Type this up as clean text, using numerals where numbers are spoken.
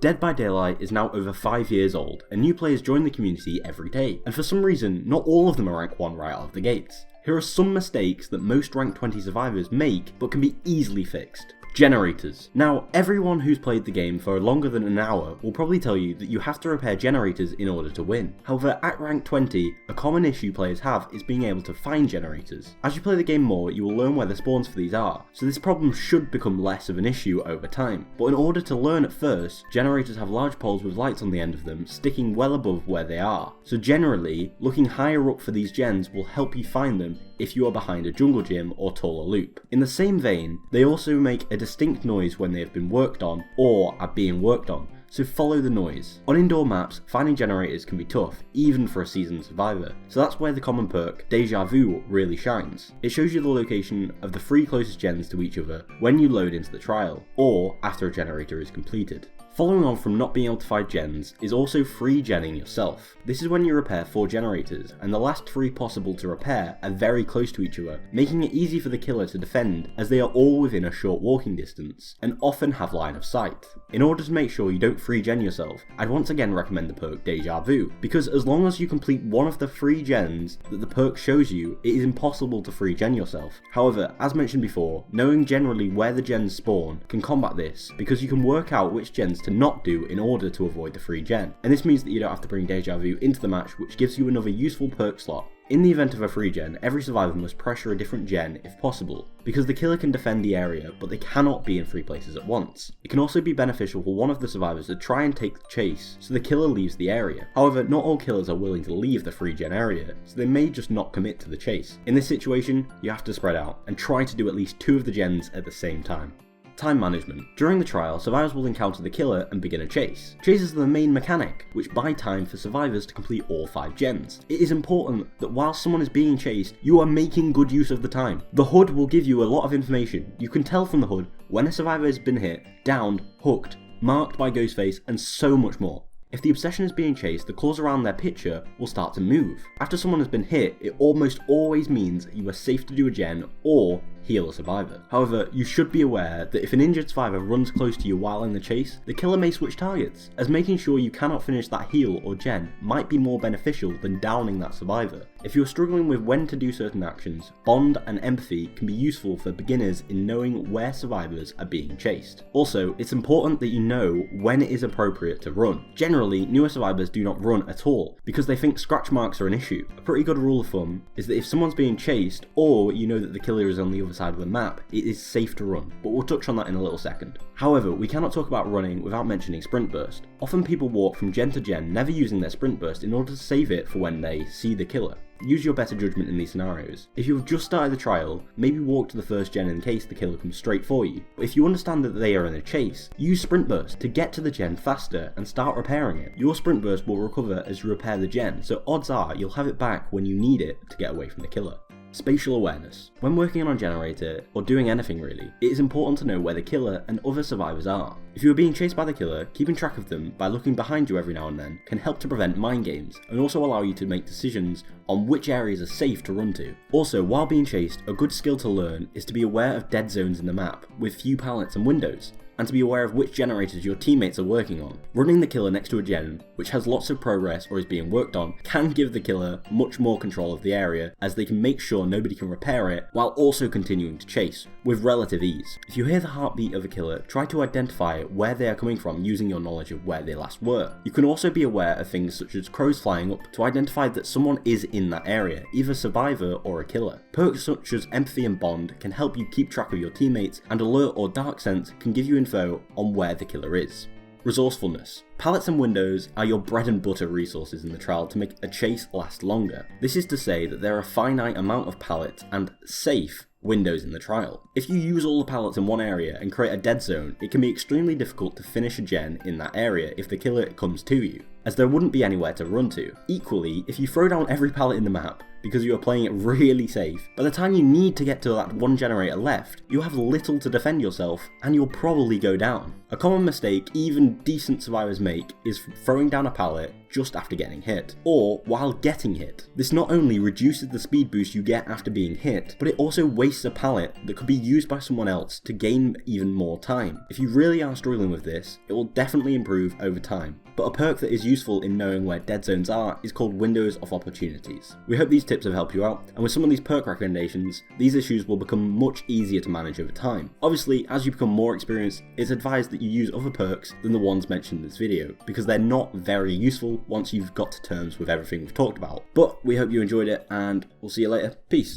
Dead by Daylight is now over 5 years old, and new players join the community every day, and for some reason, not all of them are rank 1 right out of the gates. Here are some mistakes that most rank 20 survivors make, but can be easily fixed. Generators. Now, everyone who's played the game for longer than an hour will probably tell you that you have to repair generators in order to win. However, at rank 20, a common issue players have is being able to find generators. As you play the game more, you will learn where the spawns for these are, so this problem should become less of an issue over time. But in order to learn at first, generators have large poles with lights on the end of them sticking well above where they are. So generally, looking higher up for these gens will help you find them if you are behind a jungle gym or taller loop. In the same vein, they also make a distinct noise when they have been worked on or are being worked on, so follow the noise. On indoor maps, finding generators can be tough, even for a seasoned survivor, so that's where the common perk, Deja Vu, really shines. It shows you the location of the 3 closest gens to each other when you load into the trial, or after a generator is completed. Following on from not being able to find gens is also free genning yourself. This is when you repair 4 generators, and the last 3 possible to repair are very close to each other, making it easy for the killer to defend as they are all within a short walking distance, and often have line of sight. In order to make sure you don't free gen yourself, I'd once again recommend the perk Deja Vu, because as long as you complete one of the 3 gens that the perk shows you, it is impossible to free gen yourself. However, as mentioned before, knowing generally where the gens spawn can combat this, because you can work out which gens to not do in order to avoid the free gen, and this means that you don't have to bring Deja Vu into the match, which gives you another useful perk slot. In the event of a free gen, every survivor must pressure a different gen if possible, because the killer can defend the area, but they cannot be in 3 places at once. It can also be beneficial for one of the survivors to try and take the chase, so the killer leaves the area. However, not all killers are willing to leave the free gen area, so they may just not commit to the chase. In this situation, you have to spread out, and try to do at least 2 of the gens at the same time. Time management. During the trial, survivors will encounter the killer and begin a chase. Chases are the main mechanic, which buy time for survivors to complete all 5 gens. It is important that while someone is being chased, you are making good use of the time. The HUD will give you a lot of information. You can tell from the HUD when a survivor has been hit, downed, hooked, marked by Ghostface, and so much more. If the obsession is being chased, the claws around their picture will start to move. After someone has been hit, it almost always means that you are safe to do a gen or heal a survivor. However, you should be aware that if an injured survivor runs close to you while in the chase, the killer may switch targets, as making sure you cannot finish that heal or gen might be more beneficial than downing that survivor. If you are struggling with when to do certain actions, Bond and Empathy can be useful for beginners in knowing where survivors are being chased. Also, it's important that you know when it is appropriate to run. Generally, newer survivors do not run at all, because they think scratch marks are an issue. A pretty good rule of thumb is that if someone's being chased, or you know that the killer is on the other side of the map, it is safe to run, but we'll touch on that in a little second. However, we cannot talk about running without mentioning sprint burst. Often people walk from gen to gen, never using their sprint burst in order to save it for when they see the killer. Use your better judgment in these scenarios. If you have just started the trial, maybe walk to the first gen in case the killer comes straight for you. But if you understand that they are in a chase, use sprint burst to get to the gen faster and start repairing it. Your sprint burst will recover as you repair the gen, so odds are you'll have it back when you need it to get away from the killer. Spatial awareness. When working on a generator, or doing anything really, it is important to know where the killer and other survivors are. If you are being chased by the killer, keeping track of them by looking behind you every now and then can help to prevent mind games, and also allow you to make decisions on which areas are safe to run to. Also, while being chased, a good skill to learn is to be aware of dead zones in the map, with few pallets and windows, and to be aware of which generators your teammates are working on. Running the killer next to a gen, which has lots of progress or is being worked on, can give the killer much more control of the area, as they can make sure nobody can repair it, while also continuing to chase, with relative ease. If you hear the heartbeat of a killer, try to identify where they are coming from using your knowledge of where they last were. You can also be aware of things such as crows flying up to identify that someone is in that area, either a survivor or a killer. Perks such as Empathy and Bond can help you keep track of your teammates, and Alert or Dark Sense can give you info on where the killer is. Resourcefulness. Pallets and windows are your bread and butter resources in the trial to make a chase last longer. This is to say that there are a finite amount of pallets and safe windows in the trial. If you use all the pallets in one area and create a dead zone, it can be extremely difficult to finish a gen in that area if the killer comes to you, as there wouldn't be anywhere to run to. Equally, if you throw down every pallet in the map, because you are playing it really safe, by the time you need to get to that one generator left, you have little to defend yourself, and you'll probably go down. A common mistake even decent survivors make is throwing down a pallet, just after getting hit, or while getting hit. This not only reduces the speed boost you get after being hit, but it also wastes a pallet that could be used by someone else to gain even more time. If you really are struggling with this, it will definitely improve over time. But a perk that is useful in knowing where dead zones are is called Windows of Opportunities. We hope these tips have helped you out, and with some of these perk recommendations, these issues will become much easier to manage over time. Obviously, as you become more experienced, it's advised that you use other perks than the ones mentioned in this video, because they're not very useful once you've got to terms with everything we've talked about. But we hope you enjoyed it, and we'll see you later. Peace.